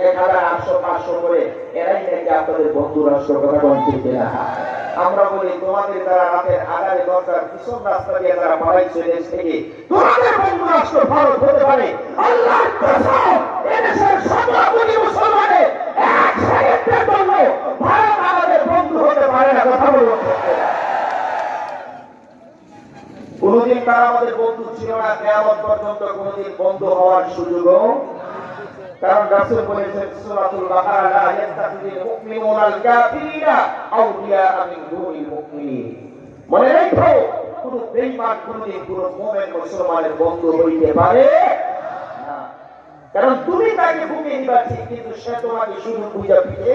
1000, 800, 500 করে এরাই নাকি আপনাদের বন্ধু রাষ্ট্র। কথা বলতে কিনা? আমরা বলি তোমাদের দ্বারা রাতের আগারে দরকার কিসব রাস্তা দিয়ে তারা পালাইছে দেশ থেকে, তোমাদের বন্ধু রাষ্ট্র ভারত হতে পারে। আল্লাহর কসম, এদেশের 17 কোটি মুসলমানের এক সেকেন্ডের জন্য ভারত আমাদের বন্ধু হতে পারে না। কথা বলবো কোনদিন তারা আমাদের বন্ধু ছিল না, কিয়ামত পর্যন্ত কোনদিন বন্ধু হওয়ার সুযোগও। কারণ রাসূল বলেছেন সূরাতুল বাকারা, লা ইয়াত্তাখিযুল মুমিনুনাল কাফিরিনা আউলিয়া মিন দুনিল মুমিনিন। মনে রাখো, কোন বেঈমান কোনদিন কোন মুমিন মুসলমানের বন্ধু হইতে পারে না। কারণ তুমি তাকে বুকে নিবা ঠিক, কিন্তু সে তোমাকে শুধু পূজা পিঠে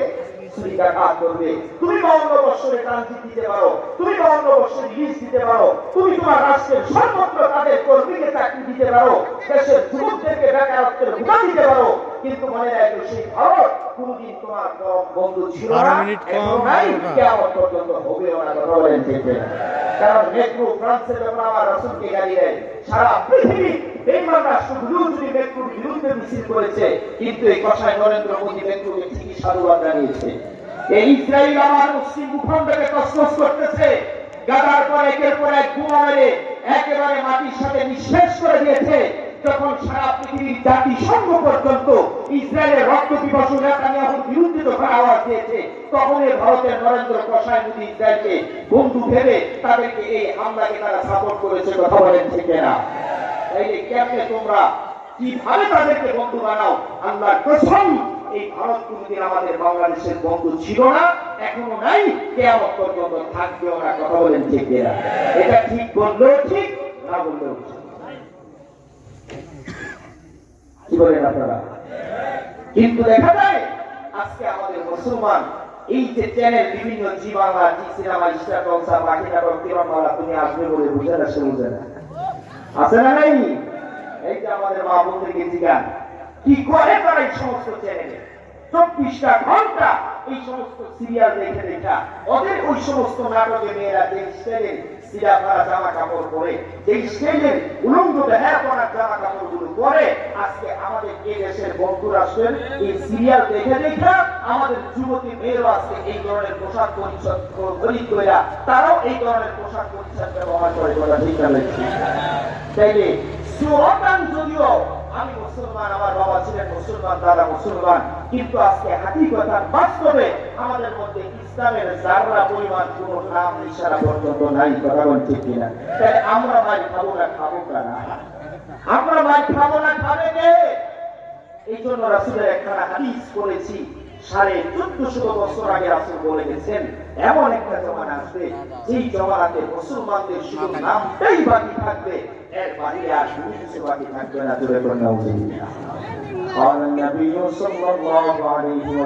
ছুরিকাঘাত করবে। তুমি 52 বছরে ট্রানজিট দিতে পারো, তুমি 52 বছরে লিজ দিতে পারো, তুমি তোমার রাষ্ট্রের সর্বত্র তাদের কর্মীকে চাকরি দিতে পারো, দেশের যুবকদেরকে বেকারত্বের ভুগা দিতে পারো, কিন্তু মনে রাখো সেই ভারত কোনদিন তোমার বন্ধু ছিল না, এখন নাই, কিয়ামত পর্যন্ত হবেও না। কথা বলেন ঠিক না? কারণ মেট্রো ফ্রান্সে যখন আমার রাসূলকে গালি দেয়, সারা পৃথিবী বেঈমান রাষ্ট্রগুলো যদি মেট্রোর বিরুদ্ধে মিছিল করেছে, কিন্তু এই কথায় নরেন্দ্র মোদী মেট্রোকে ঠিকই সাধুবাদ জানিয়েছে। এই ইসরায়েল আমার মুসলিম ভূখণ্ডকে তছনছ করতেছে, গাদার পর একের পর এক বোমা মেরে একেবারে মাটির সাথে নিঃশেষ করে দিয়েছে। যখন সারা পৃথিবীর জাতিসংঘ পর্যন্ত ইসরায়েলের রক্ত পিপাসু নেতানিয়াহুর বিরুদ্ধে যখন আওয়াজ দিয়েছে, তখন ভারতের নরেন্দ্র কসাই মোদী ইসরায়েলকে বন্ধু ভেবে তাদেরকে এই হামলাকে তারা সাপোর্ট করেছে। কথা বলেন ঠিক না? তাইলে কেমনে তোমরা কিভাবে তাদেরকে বন্ধু বানাও? আল্লাহর কসম, এই ভারত কোনদিন আমাদের বাংলাদেশের বন্ধু ছিল না, এখনো নাই, কিয়ামত পর্যন্ত থাকবেও না। কথা বলেন ঠিক না? এটা ঠিক বললেও ঠিক, না বললেও ঠিক। কি বলেন আপনারা? কিন্তু দেখা যায় আজকে আমাদের মুসলমান এই যে চ্যানেল বিভিন্ন জি বাংলা, জি সিনেমা, স্টার জলসা, বাকি নাটক, কিরণমালা, তুমি আসবে বলে বুঝে না, সে বুঝে না, আছে না নাই? এই যে আমাদের মা বোনদেরকে জিজ্ঞান কি করে তারা এই সমস্ত চ্যানেলে 24টা ঘন্টা এই সমস্ত সিরিয়াল দেখে দেখা, ওদের ওই সমস্ত নাটকে মেয়েরা যে স্টাইলের সিরা পরা জামা কাপড় পরে, যে স্টাইলের উলঙ্গ দেহা পরা জামা কাপড় গুলো পরে, আজকে আমাদের এই দেশের বন্ধু রাষ্ট্রের এই সিরিয়াল দেখে দেখা আমাদের যুবতী মেয়েরা আজকে এই ধরনের পোশাক পরিচ্ছদ খরিদ করে তারাও এই ধরনের পোশাক পরিচ্ছদ ব্যবহার করে। কথা ঠিক না? তাইলে সুরতান যদিও আমি মুসলমান, আমার বাবা ছিলেন মুসলমান, দাদা মুসলমান, কিন্তু আজকে হাকিকতার বাস্তবে আমাদের মধ্যে ইসলামের যারা পরিমাণ কোন নাম ইশারা পর্যন্ত নাই। কথা বলেন ঠিক কিনা? তাই আমরা ভাই খাবো না, খাবো না, আমরা ভাই খাবো না, খাবে কে? এই জন্য রাসূলের একখানা হাদিস পড়েছি, 1450 বছর আগে রাসূল বলে গেছেন, এমন একটা জমানা আসবে যেই জমানাতে মুসলমানদের শুধু নামটাই বাকি থাকবে, এর বাইরে আর কিছু বাকি থাকবে না। জোরে বলুন নাউযুবিল্লাহ। قال النبي صلى الله عليه وسلم